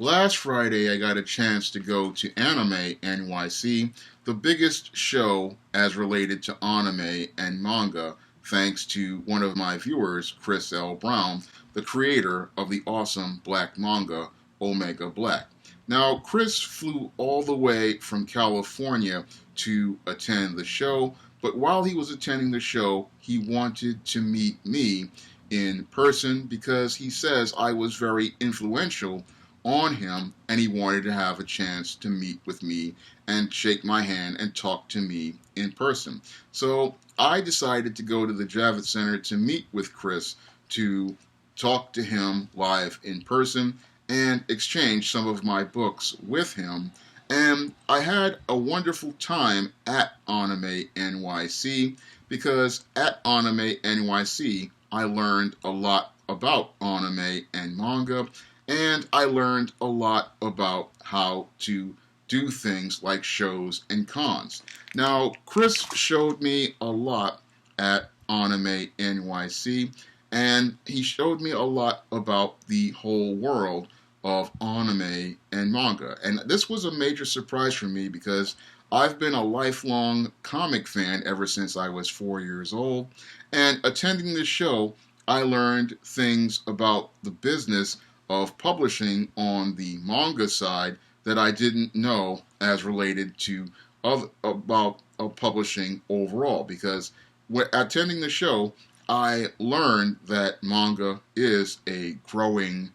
Last Friday, I got a chance to go to Anime NYC, the biggest show as related to anime and manga, thanks to one of my viewers, Chris L. Brown, the creator of the awesome black manga Omega Black. Now, Chris flew all the way from California to attend the show, but while he was attending the show, he wanted to meet me in person because he says I was very influential on him and he wanted to have a chance to meet with me and shake my hand and talk to me in person. So I decided to go to the Javits Center to meet with Chris to talk to him live in person and exchange some of my books with him. And I had a wonderful time at Anime NYC because at Anime NYC I learned a lot about anime and manga, and I learned a lot about how to do things like shows and cons. Now, Chris showed me a lot at Anime NYC, and he showed me a lot about the whole world of anime and manga. And this was a major surprise for me because I've been a lifelong comic fan ever since I was 4 years old. And attending this show, I learned things about the business of publishing on the manga side that I didn't know as related to about publishing overall. Because attending the show, I learned that manga is a growing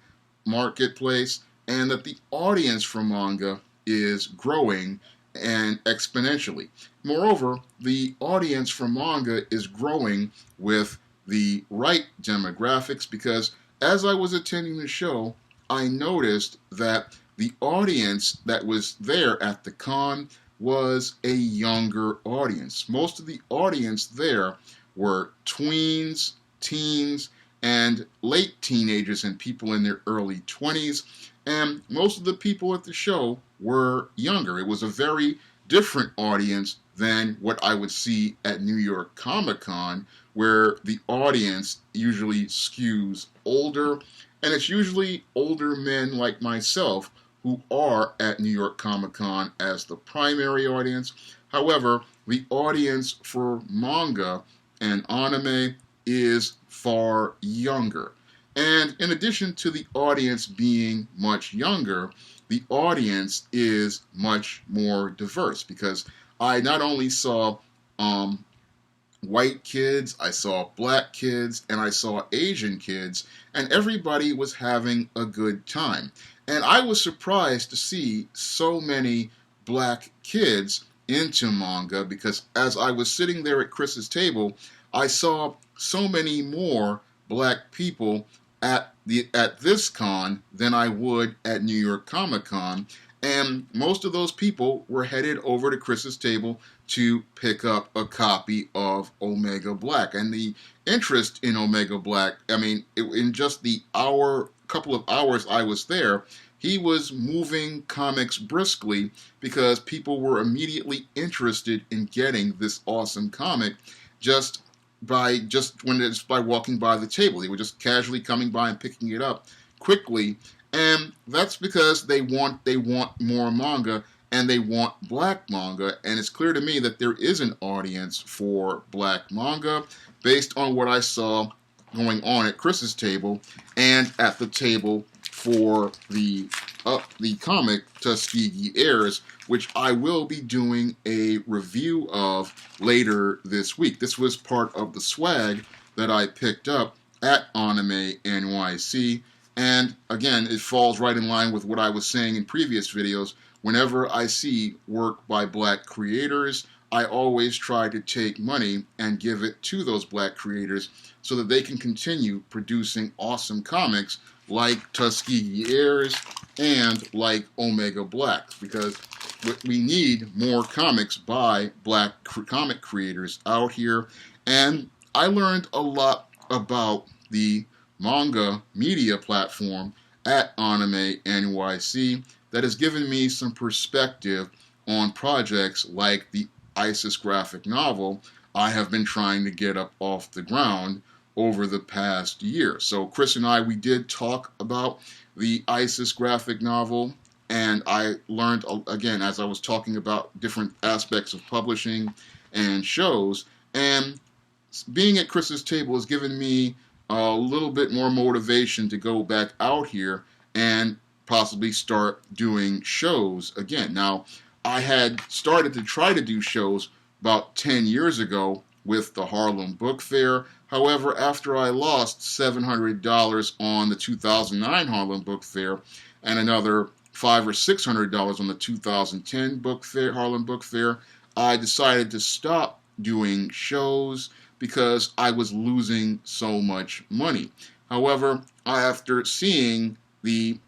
marketplace and that the audience for manga is growing and exponentially. Moreover, the audience for manga is growing with the right demographics because as I was attending the show, I noticed that the audience that was there at the con was a younger audience. Most of the audience there were tweens, teens, and late teenagers and people in their early 20s. And most of the people at the show were younger. It was a very different audience than what I would see at New York Comic Con, where the audience usually skews older, and it's usually older men like myself who are at New York Comic Con as the primary audience. However, the audience for manga and anime is far younger. And in addition to the audience being much younger, the audience is much more diverse because I not only saw white kids, I saw black kids, and I saw Asian kids, and everybody was having a good time. And I was surprised to see so many black kids into manga because as I was sitting there at Chris's table, I saw so many more black people at this con than I would at New York Comic Con, and most of those people were headed over to Chris's table to pick up a copy of Omega Black. And the interest in Omega Black, I mean, in just the couple of hours I was there, he was moving comics briskly because people were immediately interested in getting this awesome comic just by walking by the table. They were just casually coming by and picking it up quickly, and that's because they want more manga and they want black manga, and it's clear to me that there is an audience for black manga based on what I saw going on at Chris's table and at the table for the comic Tuskegee Heirs, which I will be doing a review of later this week. This was part of the swag that I picked up at Anime NYC, and again, it falls right in line with what I was saying in previous videos. Whenever I see work by black creators, I always try to take money and give it to those black creators so that they can continue producing awesome comics like Tuskegee Heirs and like Omega Black, because we need more comics by black comic creators out here. And I learned a lot about the manga media platform at Anime NYC that has given me some perspective on projects like the ISIS graphic novel I have been trying to get up off the ground over the past year. So Chris and I, we did talk about the ISIS graphic novel, and I learned, again, as I was talking about different aspects of publishing and shows, and being at Chris's table has given me a little bit more motivation to go back out here and possibly start doing shows again. Now, I had started to try to do shows about 10 years ago with the Harlem Book Fair. However, after I lost $700 on the 2009 Harlem Book Fair and another $500 or $600 on the 2010 Book Fair, Harlem Book Fair, I decided to stop doing shows because I was losing so much money. However, after seeing the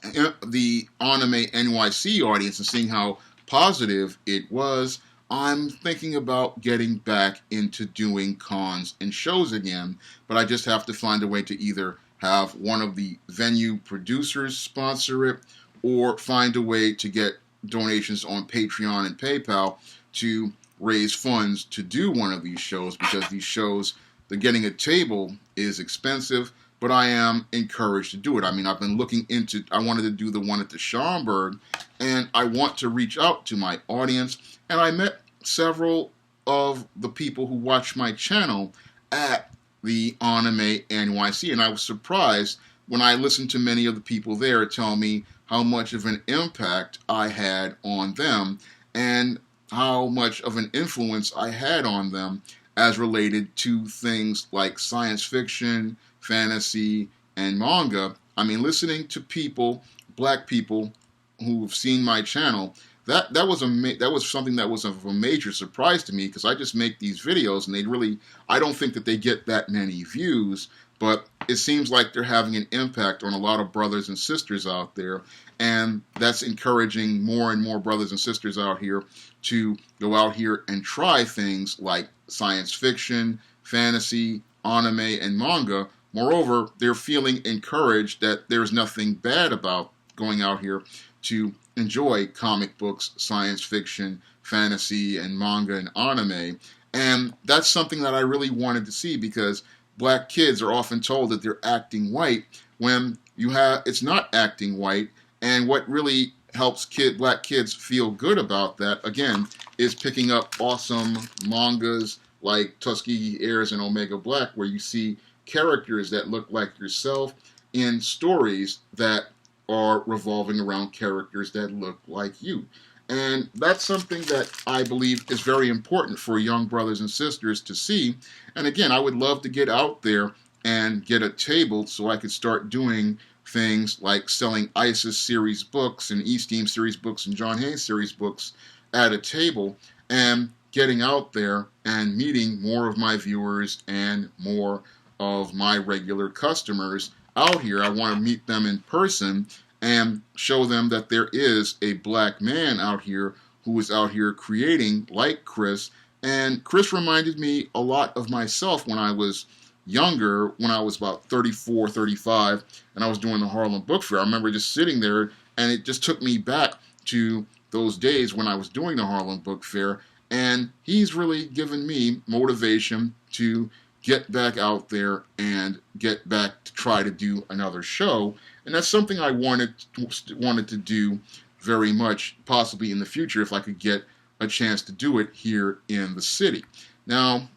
Anime NYC audience and seeing how positive it was, I'm thinking about getting back into doing cons and shows again, but I just have to find a way to either have one of the venue producers sponsor it or find a way to get donations on Patreon and PayPal to raise funds to do one of these shows, because these shows, the getting a table is expensive, but I am encouraged to do it. I mean, I've been looking into, I wanted to do the one at the Schaumburg, and I want to reach out to my audience, and I met several of the people who watch my channel at the Anime NYC, and I was surprised when I listened to many of the people there tell me how much of an impact I had on them, and how much of an influence I had on them as related to things like science fiction, fantasy, and manga. I mean, listening to people, black people, who've seen my channel, that was something that was of a major surprise to me, because I just make these videos and I don't think that they get that many views, but it seems like they're having an impact on a lot of brothers and sisters out there, and that's encouraging more and more brothers and sisters out here to go out here and try things like science fiction, fantasy, anime, and manga. Moreover, they're feeling encouraged that there's nothing bad about going out here to enjoy comic books, science fiction, fantasy, and manga and anime. And that's something that I really wanted to see, because black kids are often told that they're acting white when it's not acting white. And what really helps black kids feel good about that, again, is picking up awesome mangas like Tuskegee Heirs and Omega Black, where you see characters that look like yourself in stories that are revolving around characters that look like you. And that's something that I believe is very important for young brothers and sisters to see. And again, I would love to get out there and get a table so I could start doing things like selling ISIS series books and East-Team series books and John Hayes series books at a table, and getting out there and meeting more of my viewers and more of my regular customers out here. I want to meet them in person and show them that there is a black man out here who is out here creating like Chris. And Chris reminded me a lot of myself when I was younger, when I was about 34, 35, and I was doing the Harlem Book Fair. I remember just sitting there, and it just took me back to those days when I was doing the Harlem Book Fair, and he's really given me motivation to get back out there and get back to try to do another show. And that's something I wanted to do very much, possibly in the future, if I could get a chance to do it here in the city. Now,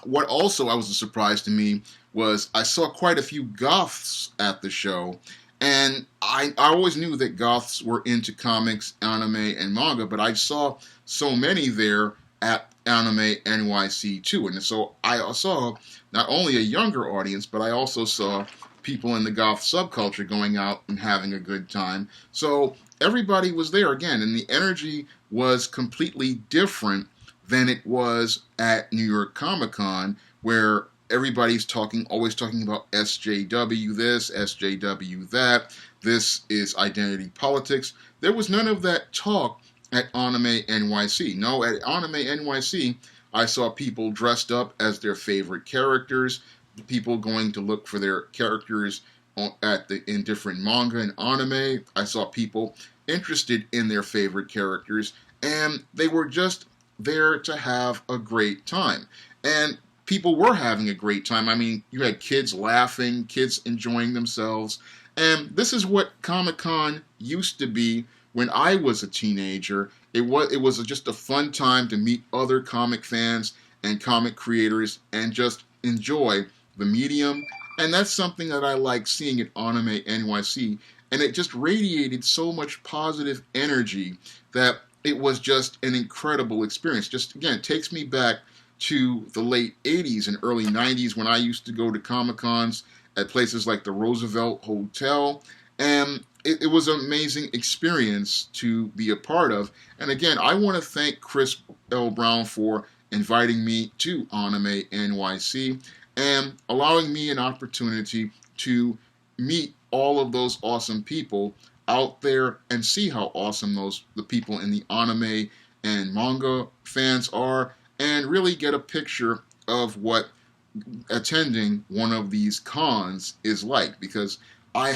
what also was a surprise to me was I saw quite a few goths at the show, and I always knew that goths were into comics, anime, and manga, but I saw so many there at Anime NYC too. And so I saw not only a younger audience, but I also saw people in the goth subculture going out and having a good time. So everybody was there again, and the energy was completely different than it was at New York Comic Con, where everybody's always talking about SJW this, SJW that. This is identity politics. There was none of that talk at Anime NYC. No, at Anime NYC, I saw people dressed up as their favorite characters, people going to look for their characters in different manga and anime. I saw people interested in their favorite characters, and they were just there to have a great time. And people were having a great time. I mean, you had kids laughing, kids enjoying themselves, And this is what Comic-Con used to be when I was a teenager. It was just a fun time to meet other comic fans and comic creators and just enjoy the medium. And that's something that I like seeing at Anime NYC. And it just radiated so much positive energy that it was just an incredible experience. Just again, it takes me back to the late 80s and early 90s when I used to go to Comic-Cons at places like the Roosevelt Hotel. And it was an amazing experience to be a part of. And again, I want to thank Chris L. Brown for inviting me to Anime NYC and allowing me an opportunity to meet all of those awesome people out there and see how awesome the people in the anime and manga fans are, and really get a picture of what attending one of these cons is like. Because I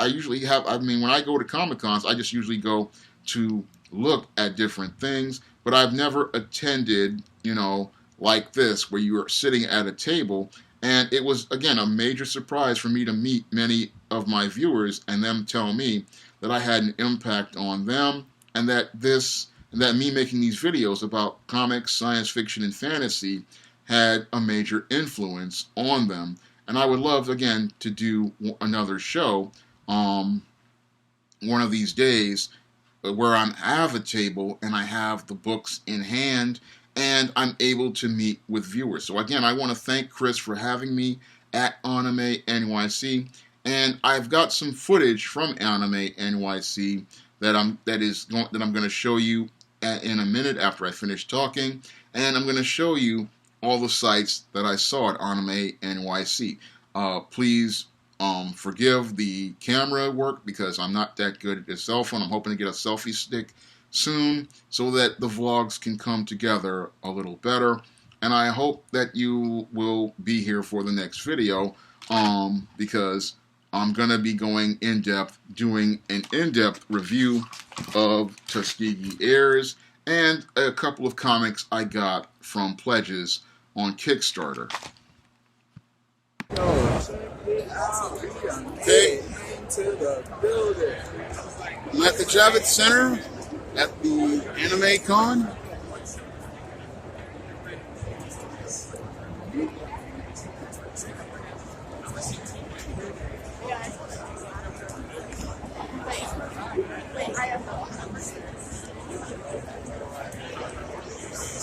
usually have, I mean, when I go to Comic Cons, I just usually go to look at different things, but I've never attended, like this, where you are sitting at a table. And it was, again, a major surprise for me to meet many of my viewers and them tell me that I had an impact on them, and that me making these videos about comics, science fiction, and fantasy had a major influence on them. And I would love, again, to do another show one of these days where I have a table and I have the books in hand and I'm able to meet with viewers. So again, I want to thank Chris for having me at Anime NYC. And I've got some footage from Anime NYC that I'm going to show you in a minute after I finish talking. And I'm going to show you all the sites that I saw at Anime NYC. Please forgive the camera work because I'm not that good at the cell phone. I'm hoping to get a selfie stick soon so that the vlogs can come together a little better. And I hope that you will be here for the next video because I'm going to be going in-depth, doing an in-depth review of Tuskegee Heirs and a couple of comics I got from pledges on Kickstarter. Okay, I'm at the Javits Center at the Anime Con.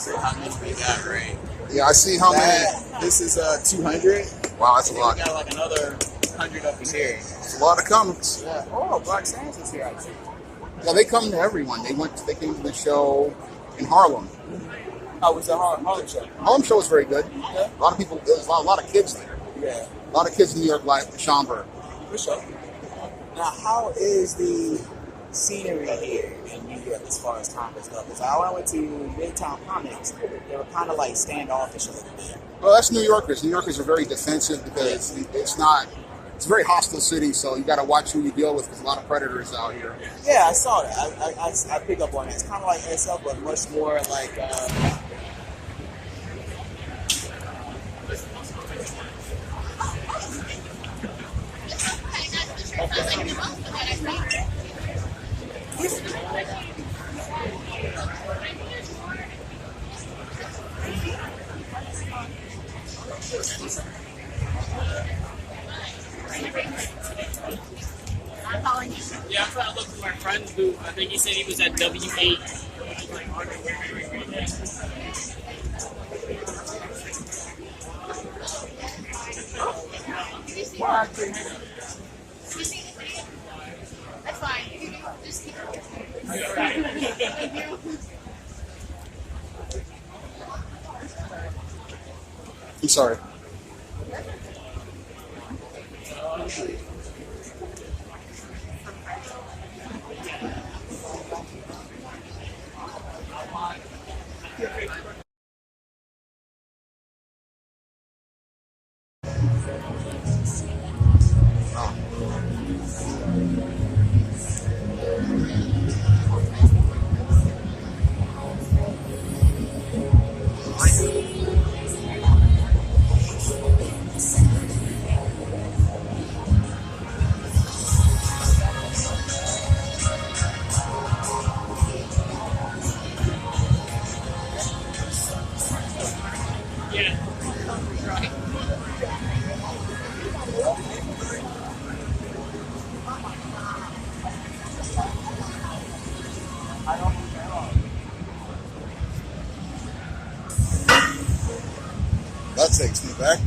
How much we got, right? Yeah, I see how many. This is 200. Wow, that's a lot. We got like another 100 up in here. It's a lot of comics. Yeah. Oh, Black Sands is here, I see. Yeah, they come to everyone. They came to the show in Harlem. How was the Harlem show? Harlem show was very good. Yeah. A lot of people. There was a lot of kids there. Yeah. A lot of kids in New York like Schaumburg. For sure. Now, how is the scenery here in New York as far as comics go? Because I went to Midtown Comics, they were kind of like standoffish a little bit. Well, that's New Yorkers. New Yorkers are very defensive because it's a very hostile city, so you got to watch who you deal with because a lot of predators out here. Yeah, I saw that. I picked up on that. It's kind of like SF, but much more like. Yeah, I'm trying to look for my friend who I think he said he was at W8. That's fine. You can just keep I'm sorry. takes me back.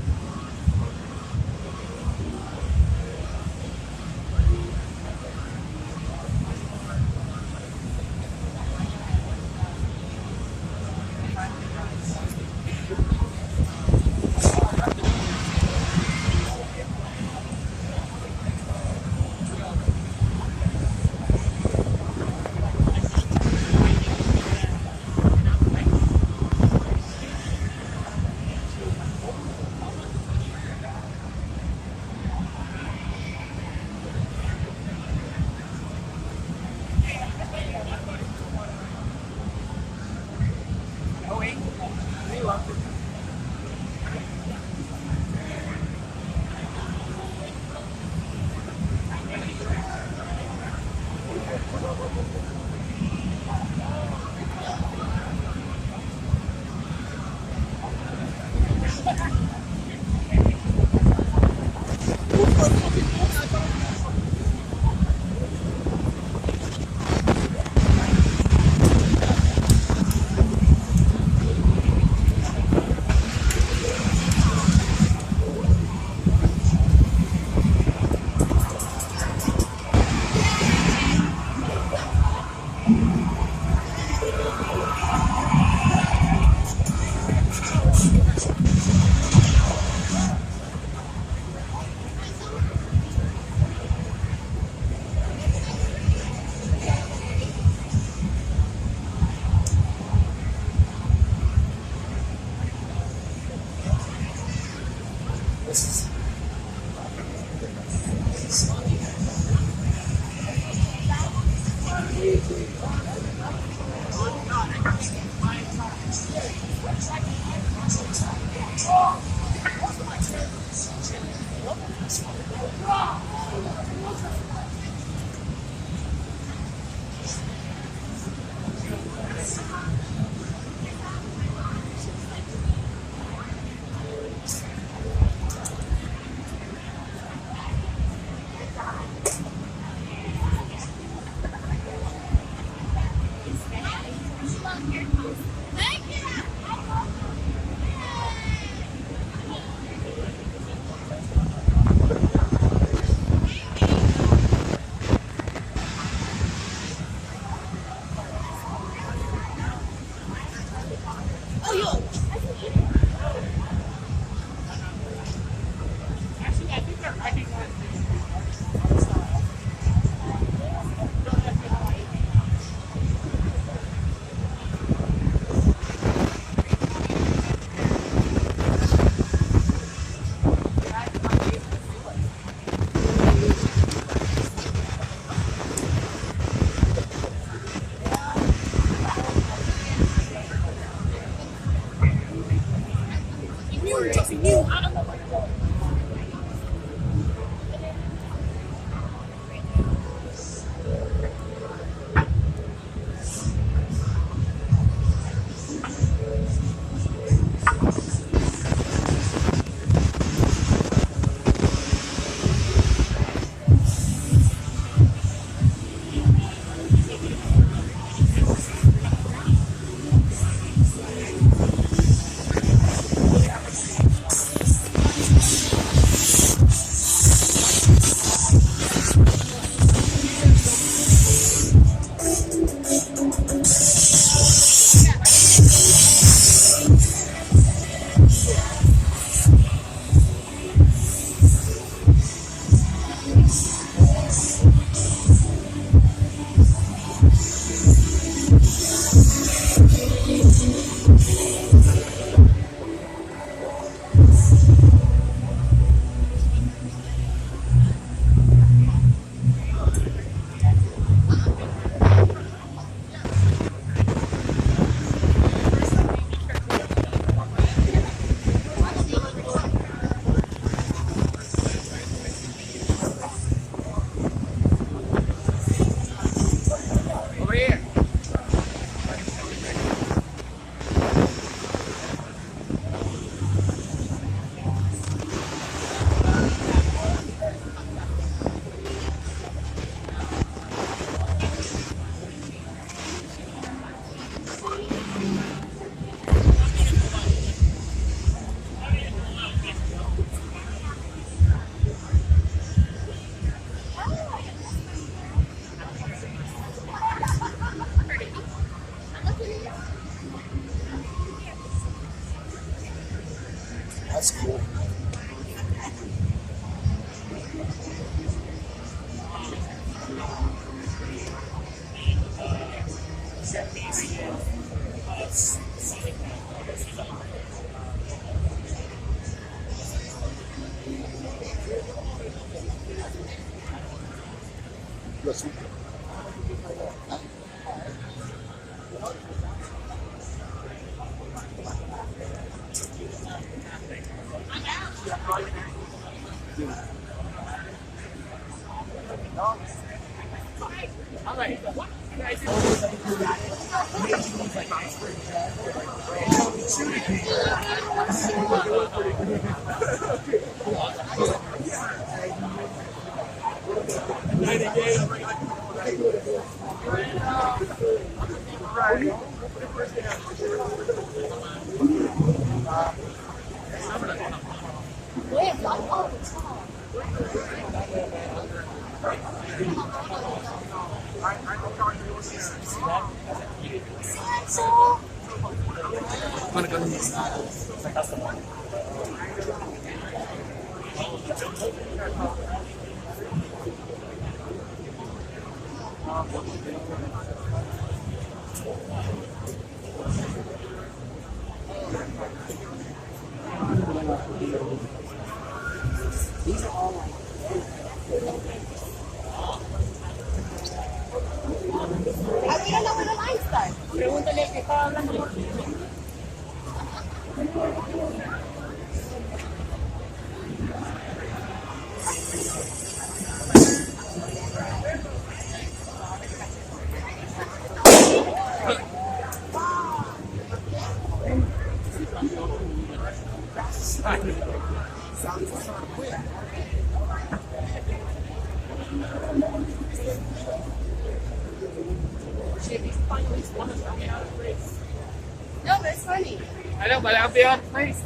No, but it's funny. I know, but I'll be on place.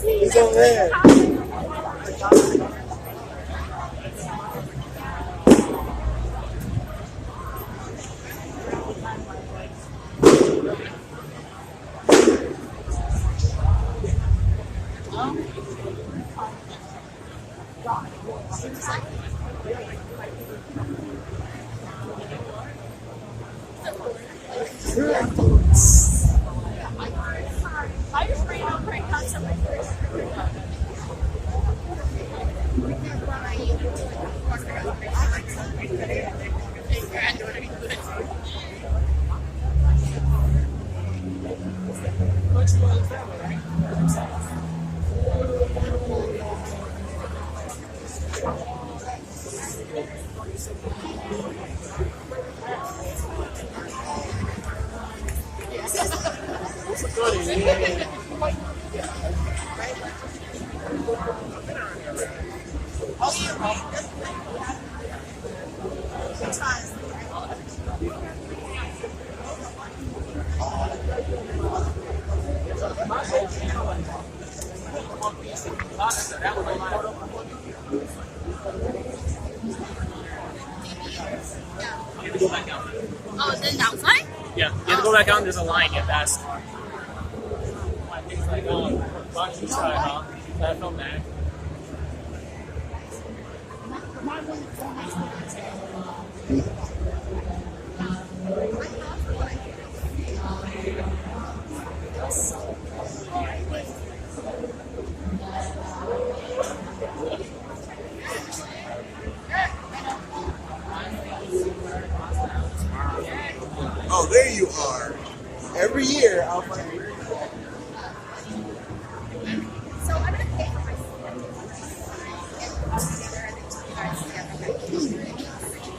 He's over there. I just ran out right now. Somebody Oh, then downside? Yeah, you have to go back out and there's a line you have to ask. Things like, watch you try, huh? I film that. Oh, there you are. Every year, I'll find you. So I'm gonna pay for my and all together and then you guys together.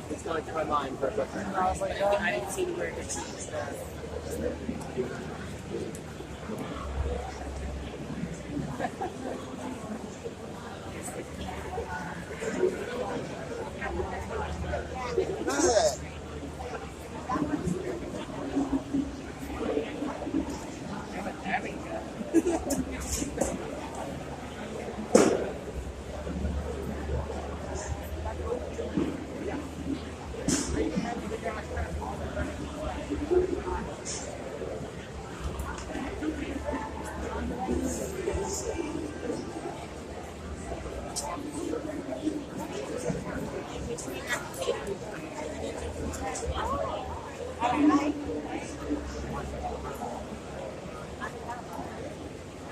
It's going to my mind, but I didn't see anywhere to choose that.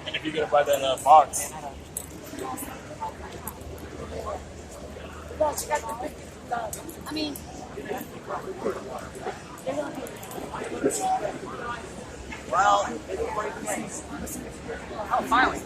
And if you're gonna buy that box, I mean, Well, oh, finally.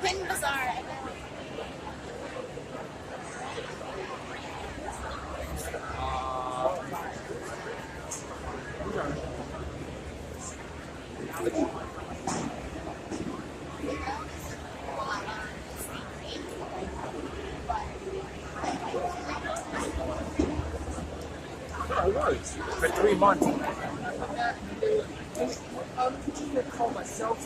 Pin Bazaar. I was for 3 months. I'm just going to call myself.